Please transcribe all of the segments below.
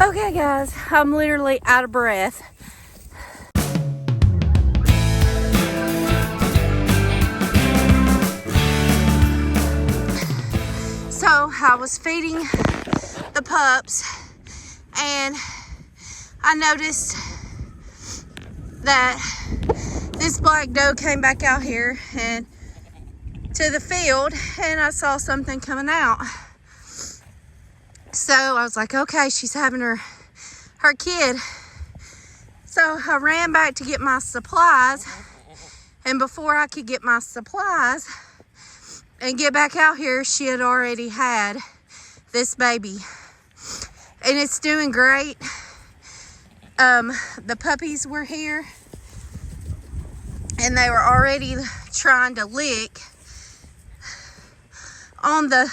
Okay guys, I'm literally out of breath. So I was feeding the pups and I noticed that this black doe came back out here and to the field, and I saw something coming out. So I was like, okay, she's having her kid. So I ran back to get my supplies, and before I could get my supplies and get back out here, she had already had this baby, and it's doing great. The puppies were here and they were already trying to lick on the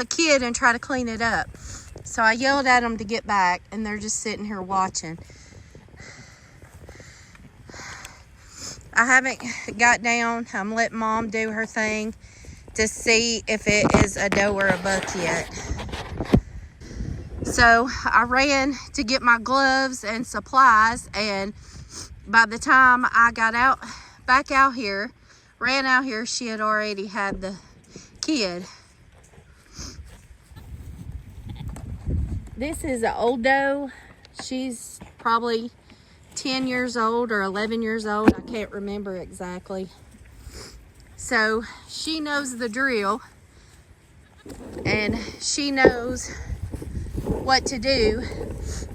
kid and try to clean it up. So I yelled at them to get back, and they're just sitting here watching. I haven't got down. I'm letting Mom do her thing to see if it is a doe or a buck yet. So I ran to get my gloves and supplies, and by the time I got back out here, ran out here, she had already had the kid. This is an old doe. She's probably 10 years old or 11 years old. I can't remember exactly. So she knows the drill, and she knows what to do.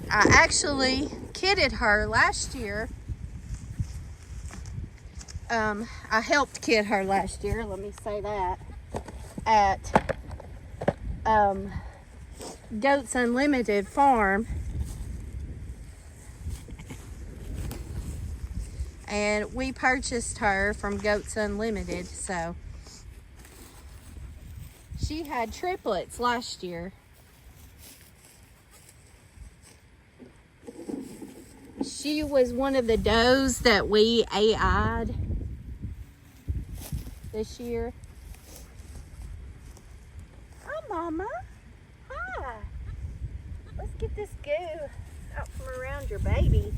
I actually kidded her last year. I helped kid her last year, let me say that, at Goats Unlimited Farm. And we purchased her from Goats Unlimited, so she had triplets last year. She was one of the does that we AI'd this year. Hi, Mama. Hi. Let's get this goo out from around your baby.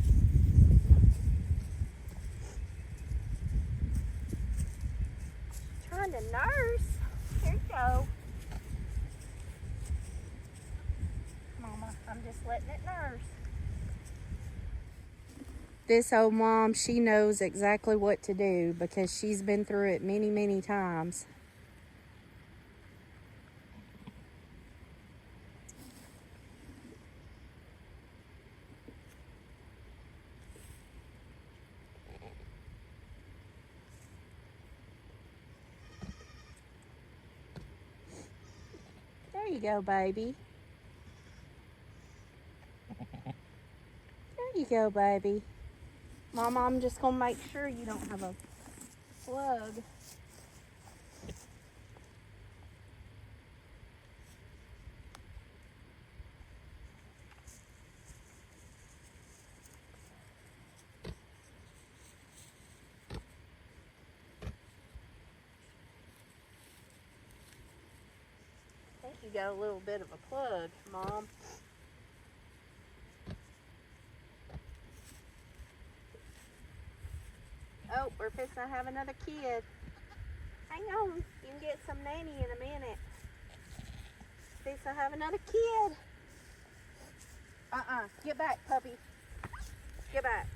Trying to nurse. Here you go. Mama, I'm just letting it nurse. This old mom, she knows exactly what to do because she's been through it many, many times. There you go, baby. There you go, baby. Mama, I'm just gonna make sure you don't have a plug. I think you got a little bit of a plug, Mom. Oh, we're fixing to have another kid. Hang on, you can get some nanny in a minute. Fixing to have another kid. Get back, puppy. Get back.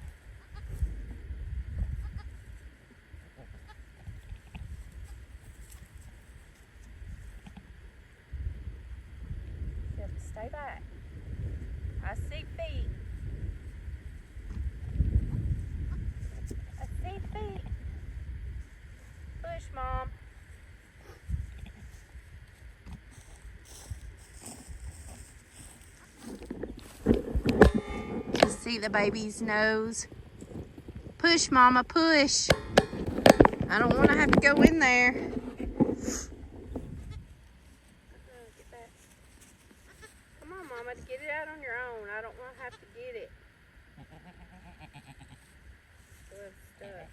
Just stay back. I see feet. Feet. Push, Mom. See the baby's nose. Push, Mama, push. I don't want to have to go in there. Get back. Come on, Mama, get it out on your own. I don't want to have to get it. Good stuff.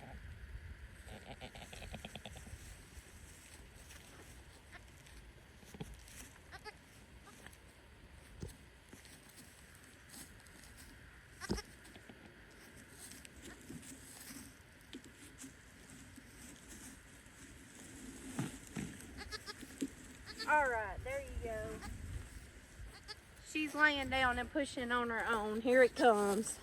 Alright, there you go. She's laying down and pushing on her own. Here it comes.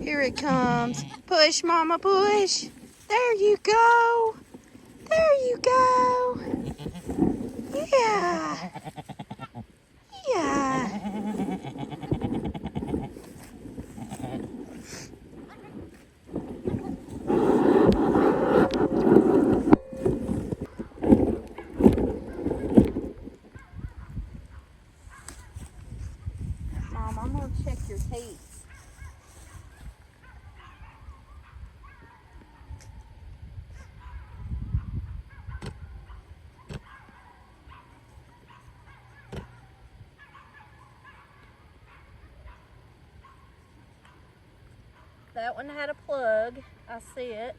Here it comes. Push, mama, push. There you go. There you go. Yeah. Yeah. Mom, I'm gonna check your teeth. That one had a plug. I see it.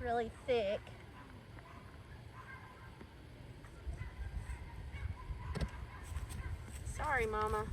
Really thick. Sorry, Mama.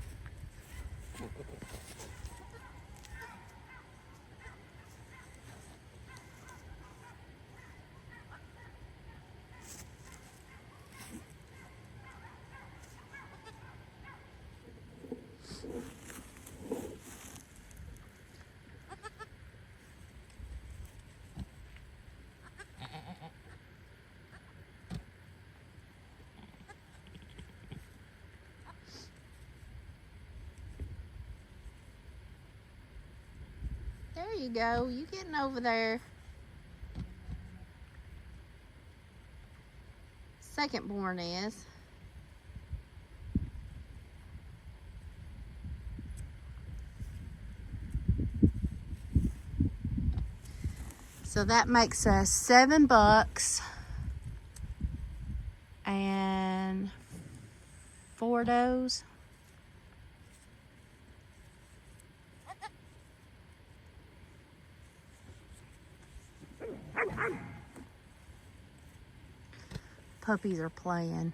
There you go. You getting over there. Second born is. So that makes us $7 and 4 does. Puppies are playing.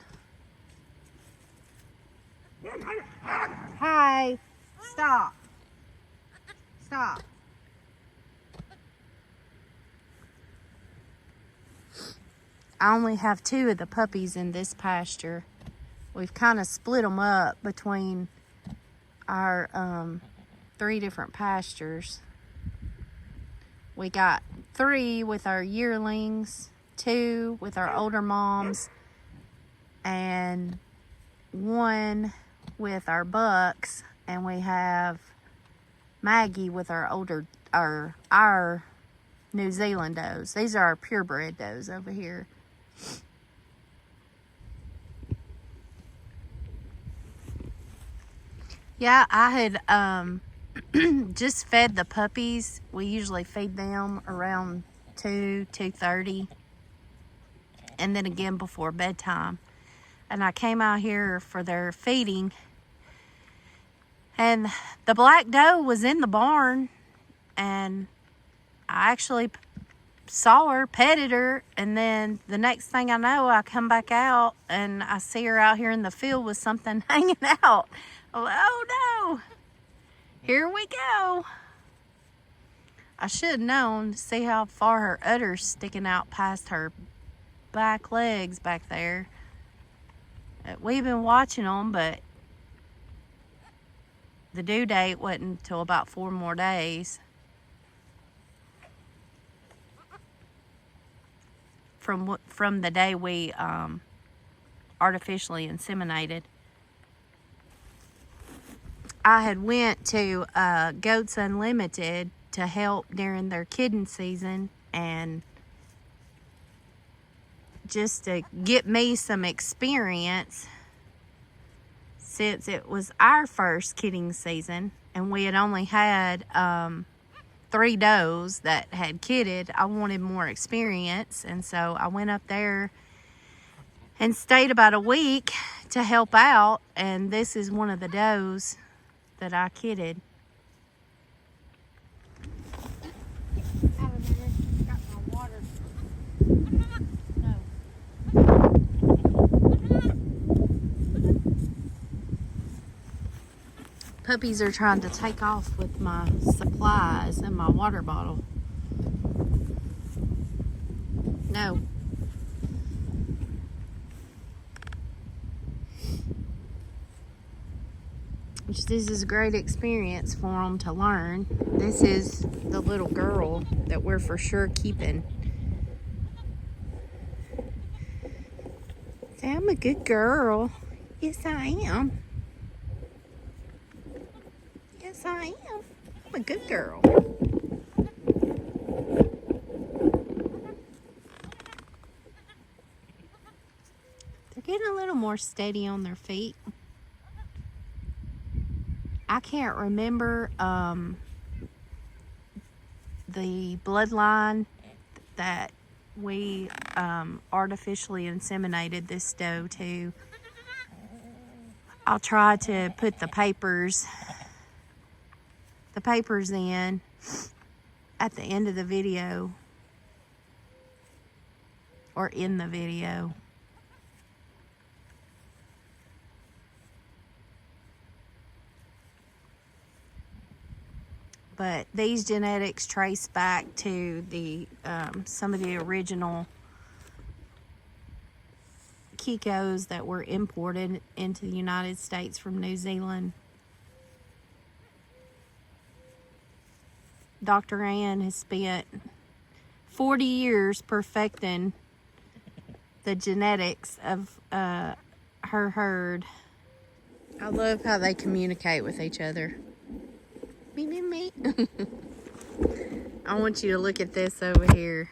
Hi. Stop. Stop. I only have 2 of the puppies in this pasture. We've kind of split them up between our 3 different pastures. We got 3 with our yearlings, 2 with our older moms, and 1 with our bucks, and we have Maggie with our New Zealand does. These are our purebred does over here. Yeah, I had just fed the puppies. We usually feed them around 2:30, and then again before bedtime. And I came out here for their feeding, and the black doe was in the barn, and I actually saw her, petted her, and then the next thing I know, I come back out and I see her out here in the field with something hanging out. Oh no, here we go. I should have known to see how far her udder's sticking out past her back legs back there. We've been watching them, but the due date wasn't until about 4 more days from the day we artificially inseminated. I had went to Goats Unlimited to help during their kidding season, and just to get me some experience, since it was our first kidding season and we had only had 3 does that had kidded. I wanted more experience, and so I went up there and stayed about a week to help out, and this is one of the does that I kidded. Got my water. No. Puppies are trying to take off with my supplies and my water bottle. which this is a great experience for them to learn. This is the little girl that we're for sure keeping. Say, I'm a good girl. Yes, I am. Yes, I am. I'm a good girl. They're getting a little more steady on their feet. I can't remember the bloodline that we artificially inseminated this doe to. I'll try to put the papers in at the end of the video, or in the video. But these genetics trace back to the some of the original Kikos that were imported into the United States from New Zealand. Dr. Ann has spent 40 years perfecting the genetics of her herd. I love how they communicate with each other. Me, me, me. I want you to look at this over here.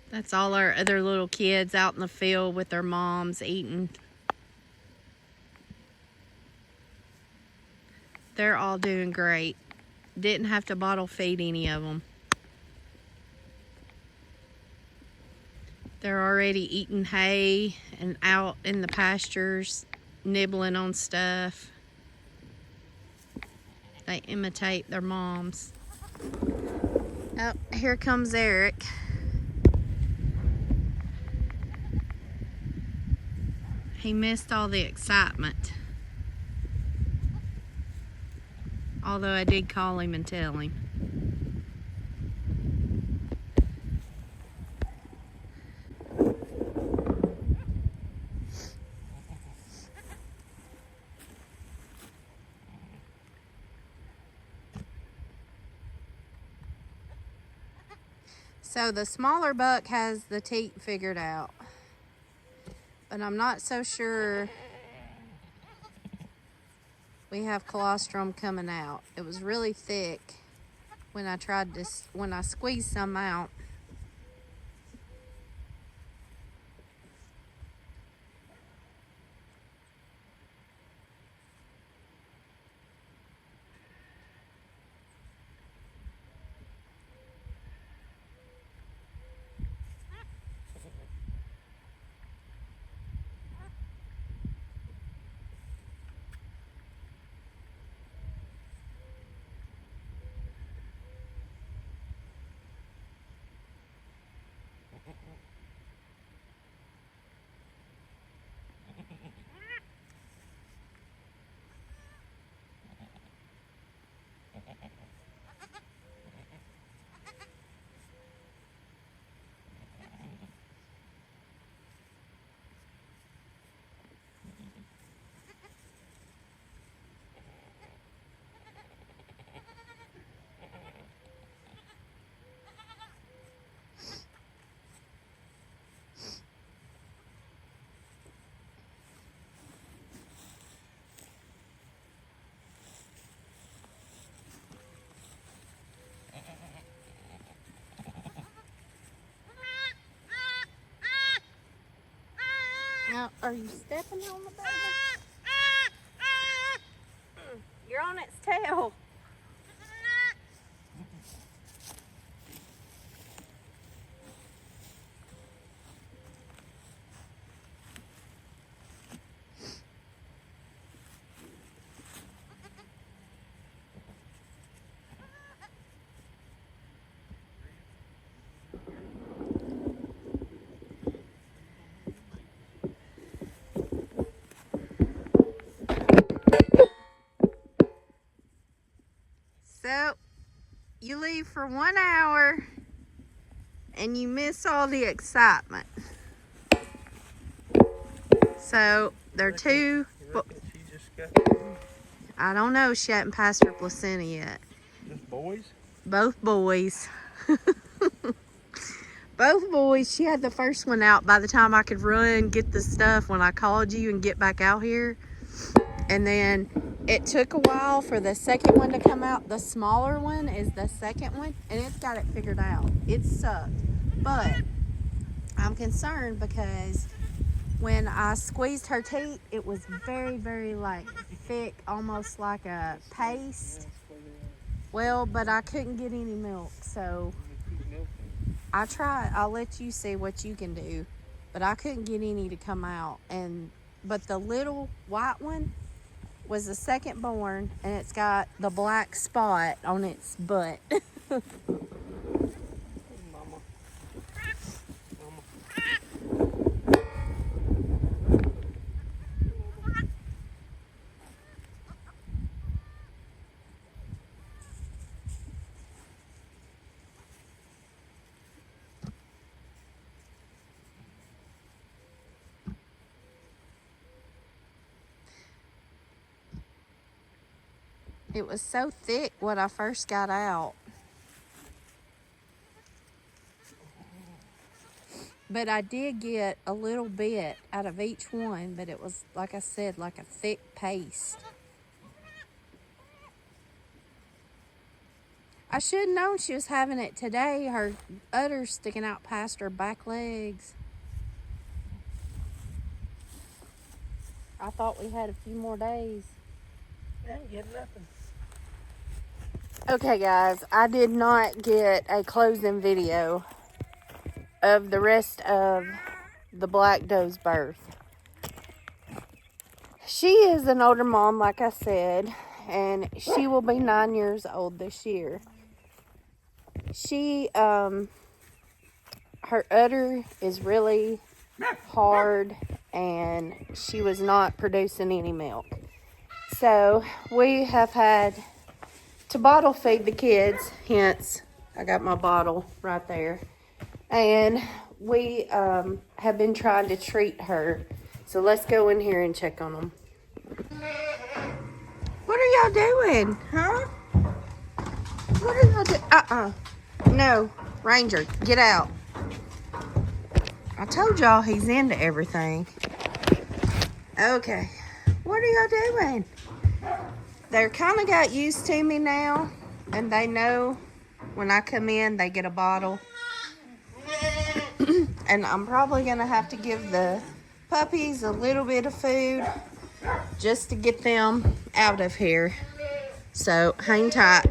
That's all our other little kids out in the field with their moms eating. They're all doing great. Didn't have to bottle feed any of them. They're already eating hay and out in the pastures, nibbling on stuff. They imitate their moms. Oh, here comes Eric. He missed all the excitement. Although I did call him and tell him. So the smaller buck has the teat figured out, but I'm not so sure we have colostrum coming out. It was really thick when I squeezed some out. Now, are you stepping on the baby? You're on its tail. So, you leave for 1 hour and you miss all the excitement. So, they're too I don't know. She hadn't passed her placenta yet. Just boys? Both boys. Both boys. She had the first one out by the time I could run, get the stuff when I called you and get back out here. And then it took a while for the second one to come out. The smaller one is the second one, and it's got it figured out. It sucked. But I'm concerned because when I squeezed her teat, it was very, very like thick, almost like a paste. Well, but I couldn't get any milk, so I tried. I'll let you see what you can do, but I couldn't get any to come out. But the little white one was the second born, and it's got the black spot on its butt. It was so thick when I first got out. But I did get a little bit out of each one, but it was, like I said, like a thick paste. I should have known she was having it today. Her udder's sticking out past her back legs. I thought we had a few more days. I didn't get nothing. Okay, guys, I did not get a closing video of the rest of the black doe's birth. She is an older mom, like I said, and she will be 9 years old this year. She, her udder is really hard, and she was not producing any milk. So we have had to bottle feed the kids, hence I got my bottle right there. And we have been trying to treat her. So let's go in here and check on them. What are y'all doing? Huh? What are y'all doing? No. Ranger, get out. I told y'all he's into everything. Okay. What are y'all doing? They're kind of got used to me now. And they know when I come in, they get a bottle. And I'm probably going to have to give the puppies a little bit of food just to get them out of here. So hang tight.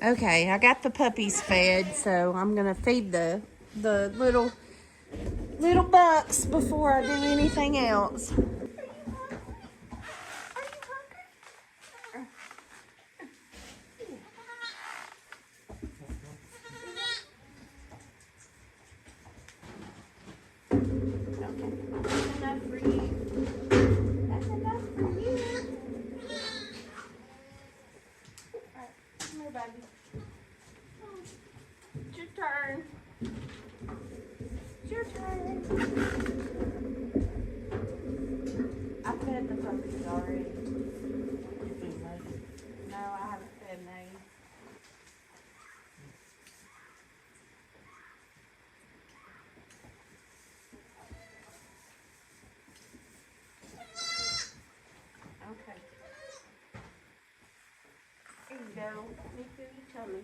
Okay, I got the puppies fed, so I'm going to feed the little bucks before I do anything else. It's your turn. It's your turn. I fed the puppies already. No, I haven't fed Nate. Okay. There you go. Let me feel your tummy.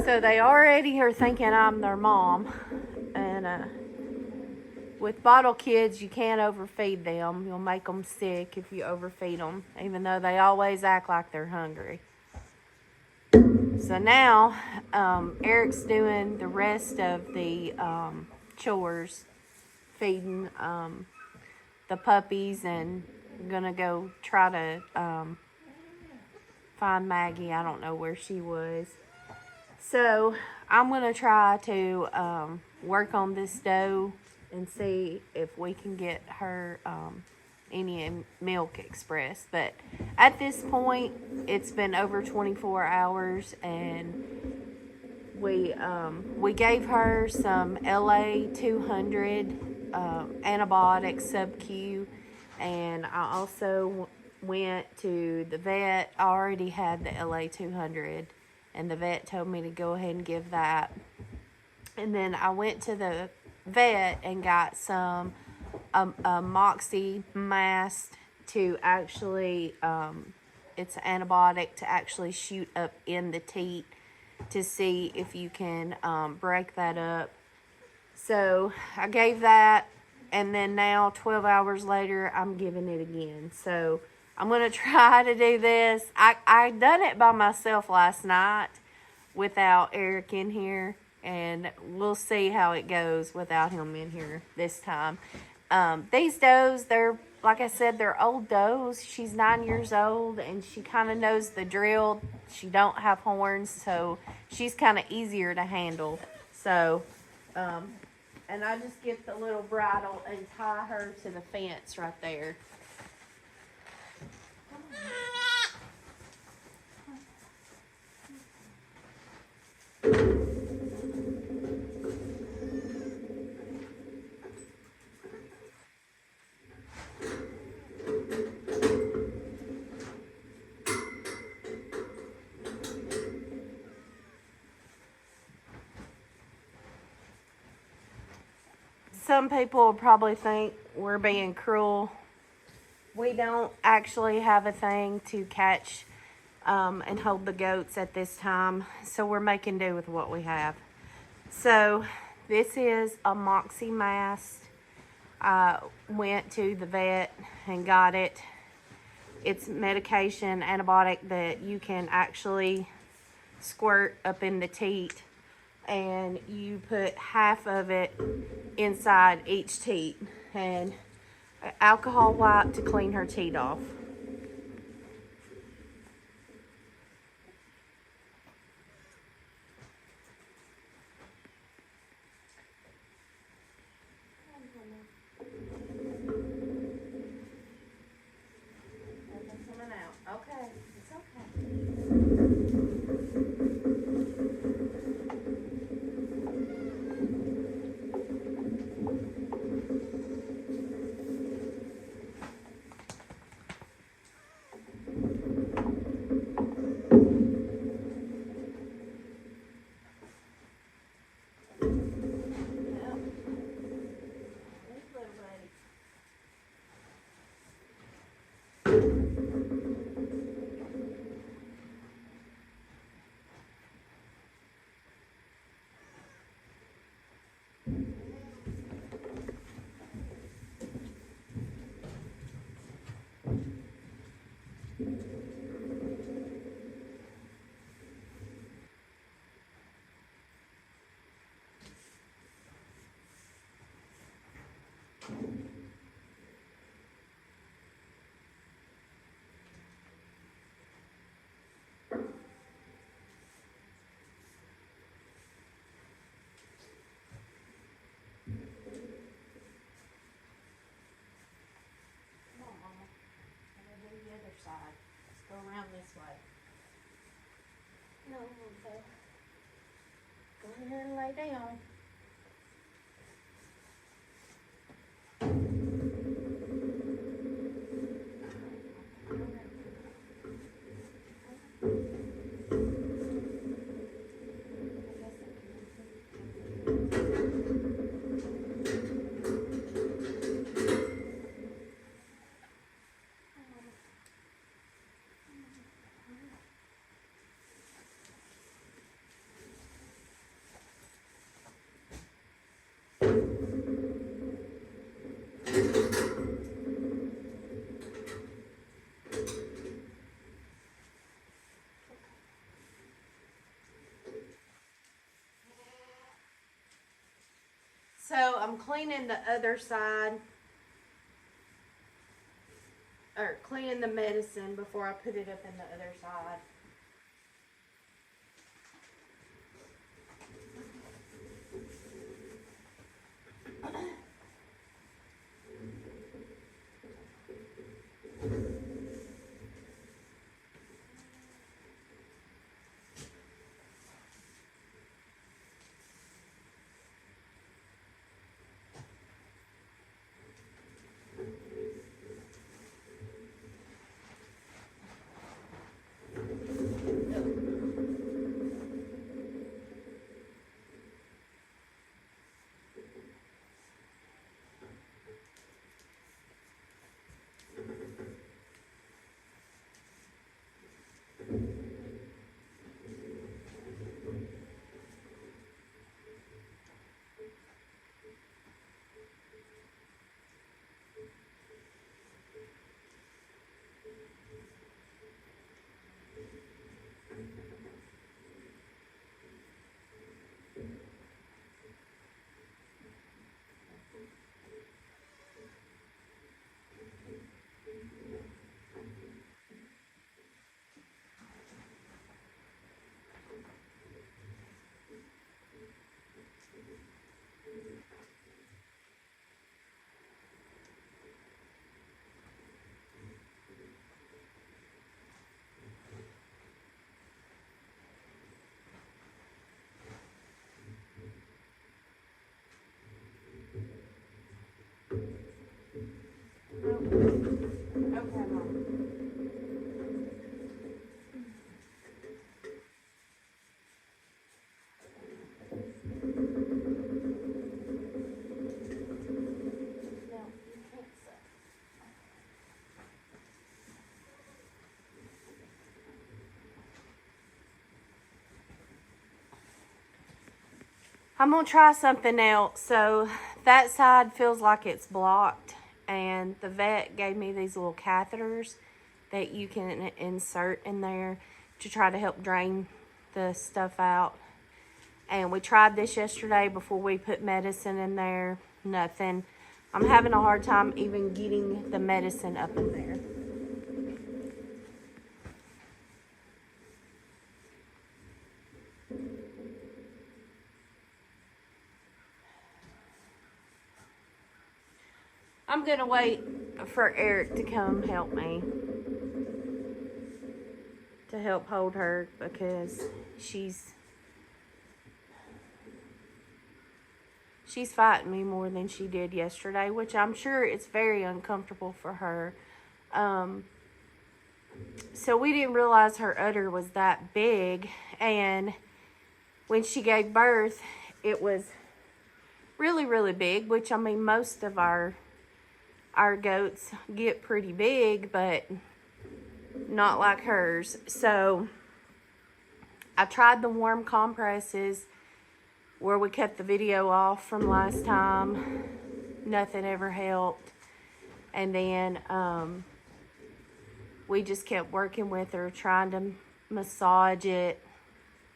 So they already are thinking I'm their mom. And with bottle kids, you can't overfeed them. You'll make them sick if you overfeed them, even though they always act like they're hungry. So now Eric's doing the rest of the chores, feeding the puppies, and I'm gonna go try to find Maggie. I don't know where she was. So I'm gonna try to work on this doe and see if we can get her any Milk Express. But at this point, it's been over 24 hours, and we gave her some LA 200 antibiotic sub-Q, and I also went to the vet. I already had the LA 200, and the vet told me to go ahead and give that. And then I went to the vet and got some a Moxie mask to actually, it's an antibiotic to actually shoot up in the teat to see if you can break that up. So I gave that, and then now 12 hours later, I'm giving it again. So I'm going to try to do this. I done it by myself last night without Eric in here, and we'll see how it goes without him in here this time. These does, they're, like I said, they're old does. She's 9 years old, and she kind of knows the drill. She don't have horns, so she's kind of easier to handle. So, and I just get the little bridle and tie her to the fence right there. Some people will probably think we're being cruel. We don't actually have a thing to catch and hold the goats at this time, so we're making do with what we have. So this is a Moxie mask. I went to the vet and got it. It's medication, antibiotic that you can actually squirt up in the teat, and you put half of it inside each teat, and alcohol wipe to clean her teat off. Okay, it's okay. Side. Let's go around this way. No, okay. Go ahead and lay down. So I'm cleaning the other side, or cleaning the medicine before I put it up in the other side. I'm gonna try something else. So that side feels like it's blocked, and the vet gave me these little catheters that you can insert in there to try to help drain the stuff out. And we tried this yesterday before we put medicine in there. Nothing. I'm having a hard time even getting the medicine up in there. I'm gonna wait for Eric to come help me, to help hold her, because she's fighting me more than she did yesterday, which I'm sure it's very uncomfortable for her. So we didn't realize her udder was that big, and when she gave birth, it was really, really big, which, I mean, most of our goats get pretty big, but not like hers. So I tried the warm compresses where we cut the video off from last time. Nothing ever helped. And then we just kept working with her, trying to massage it,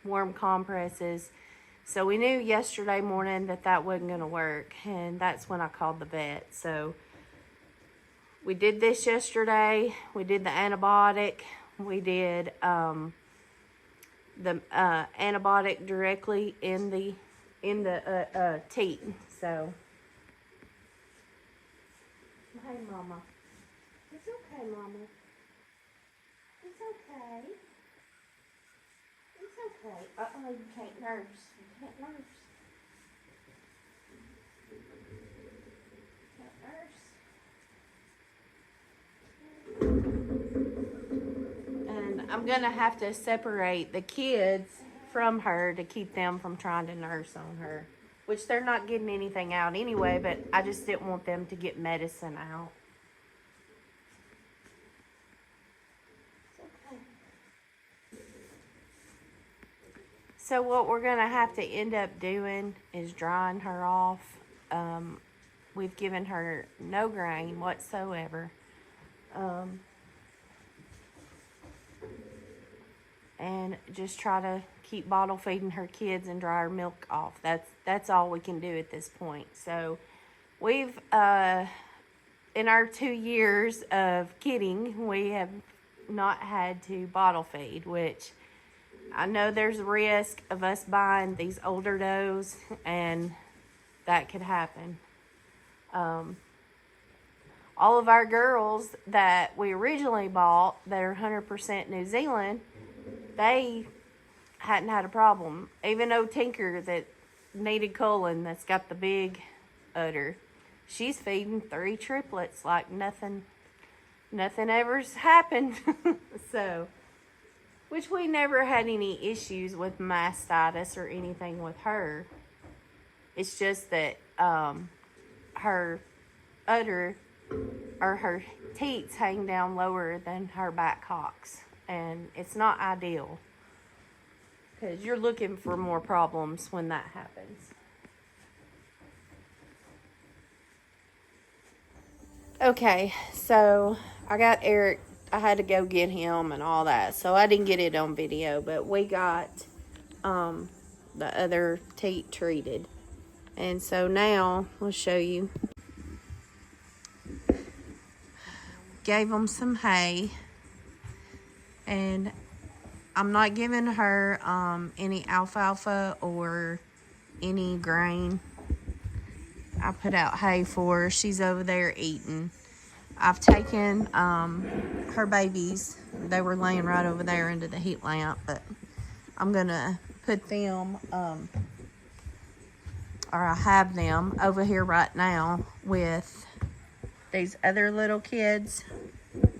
warm compresses. So we knew yesterday morning that wasn't going to work, and that's when I called the vet. So we did this yesterday. We did the antibiotic. We did the antibiotic directly in the teat. So, hey, Mama. It's okay, Mama. It's okay. It's okay. Uh-oh, you can't nurse. You can't nurse. And I'm gonna have to separate the kids from her to keep them from trying to nurse on her, which they're not getting anything out anyway, but I just didn't want them to get medicine out. It's okay. So what we're gonna have to end up doing is drying her off. We've given her no grain whatsoever. And just try to keep bottle feeding her kids and dry her milk off. That's all we can do at this point. So we've in our 2 years of kidding, we have not had to bottle feed, which I know there's a risk of us buying these older does, and that could happen. All of our girls that we originally bought that are 100% New Zealand, they hadn't had a problem. Even though Tinker that needed Cullen, that's got the big udder, she's feeding 3 triplets like nothing ever's happened. So, which we never had any issues with mastitis or anything with her. It's just that her udder or her teats hang down lower than her back hocks, and it's not ideal because you're looking for more problems when that happens. Okay, so I got Eric. I had to go get him and all that, so I didn't get it on video, but we got the other teat treated. And so now I'll show you. Gave them some hay, and I'm not giving her any alfalfa or any grain. I put out hay for her. She's over there eating. I've taken her babies. They were laying right over there under the heat lamp, but I'm gonna put them or I have them over here right now with these other little kids.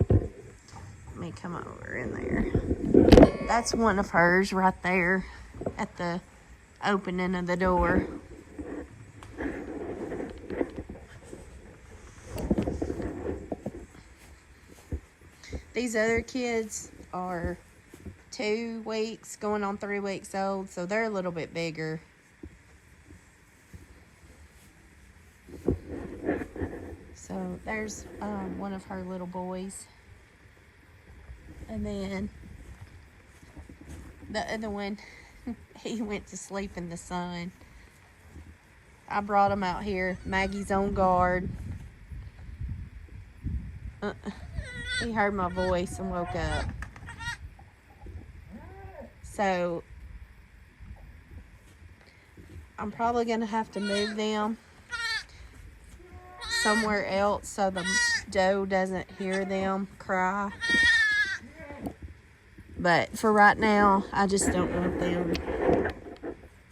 Let me come over in there. That's one of hers right there at the opening of the door. These other kids are 2 weeks, going on 3 weeks old, so they're a little bit bigger. So there's one of her little boys. And then the other one, he went to sleep in the sun. I brought him out here. Maggie's on guard. He heard my voice and woke up. So I'm probably going to have to move them somewhere else so the doe doesn't hear them cry. But for right now, I just don't want them.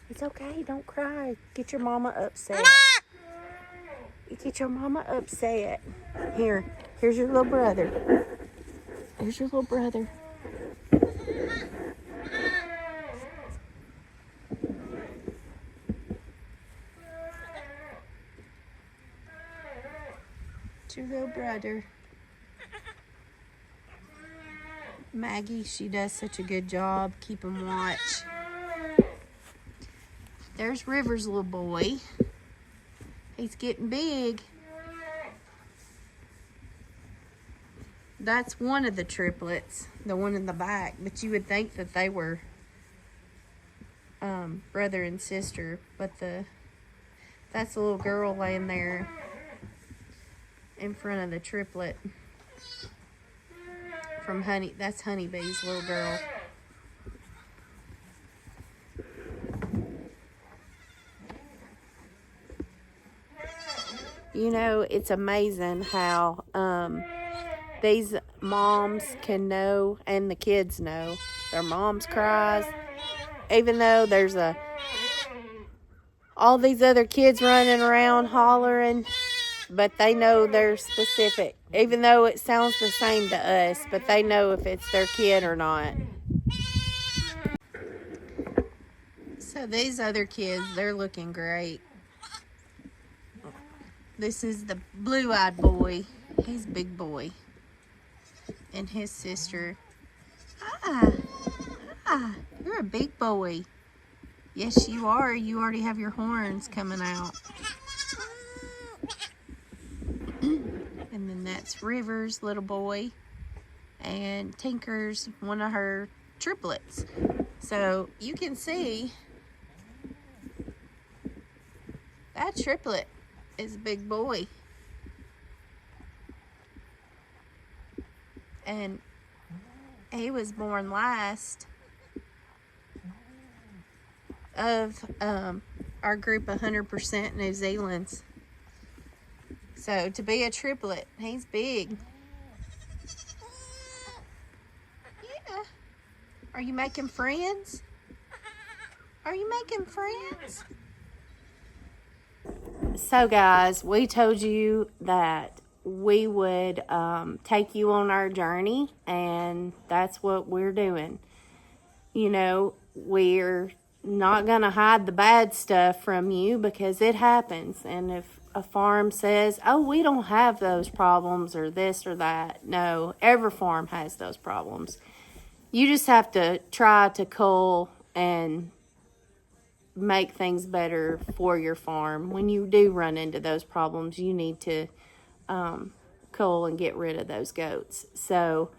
It's okay, don't cry. Get your mama upset. You get your mama upset. Here's your little brother. Here's your little brother. It's your little brother. Maggie, she does such a good job keeping watch. There's River's little boy. He's getting big. That's one of the triplets, the one in the back, but you would think that they were brother and sister, but that's the little girl laying there in front of the triplet from that's Honeybee's little girl. You know, it's amazing how these moms can know, and the kids know, their mom's cries, even though there's all these other kids running around hollering, but they know they're specific, even though it sounds the same to us, but they know if it's their kid or not. So these other kids, they're looking great. This is the blue-eyed boy. He's a big boy. And his sister. Hi. You're a big boy. Yes, you are. You already have your horns coming out. And then that's River's little boy. And Tinker's one of her triplets. So you can see that triplet is a big boy. And he was born last of our group of 100% New Zealand's. So to be a triplet, he's big. Yeah. Are you making friends? Are you making friends? So guys, we told you that we would take you on our journey, and that's what we're doing. You know, we're not going to hide the bad stuff from you because it happens. And if a farm says, oh, we don't have those problems or this or that, no, every farm has those problems. You just have to try to cull and make things better for your farm. When you do run into those problems, you need to cull and get rid of those goats. So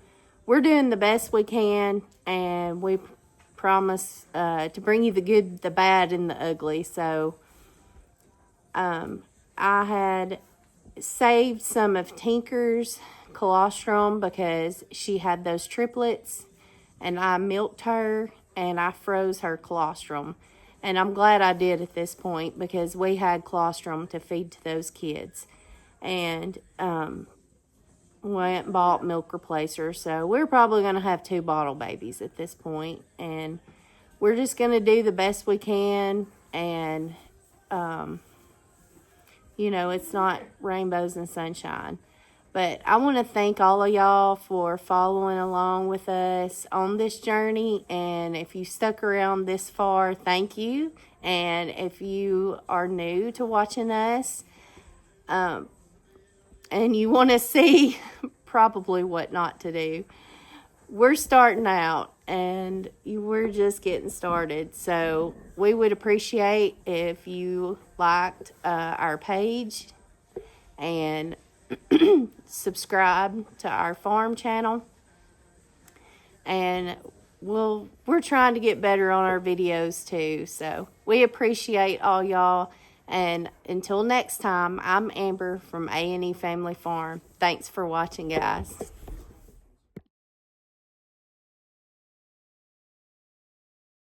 we're doing the best we can, and we promise to bring you the good, the bad, and the ugly. So I had saved some of Tinker's colostrum because she had those triplets, and I milked her and I froze her colostrum. And I'm glad I did at this point because we had colostrum to feed to those kids. And went and bought milk replacers. So we're probably going to have 2 bottle babies at this point. And we're just going to do the best we can. And, you know, it's not rainbows and sunshine. But I want to thank all of y'all for following along with us on this journey. And if you stuck around this far, thank you. And if you are new to watching us, and you want to see probably what not to do, we're starting out and we're just getting started. So we would appreciate if you liked our page and subscribe to our farm channel. And we're trying to get better on our videos too. So we appreciate all y'all. And until next time, I'm Amber from A&E Family Farm. Thanks for watching, guys.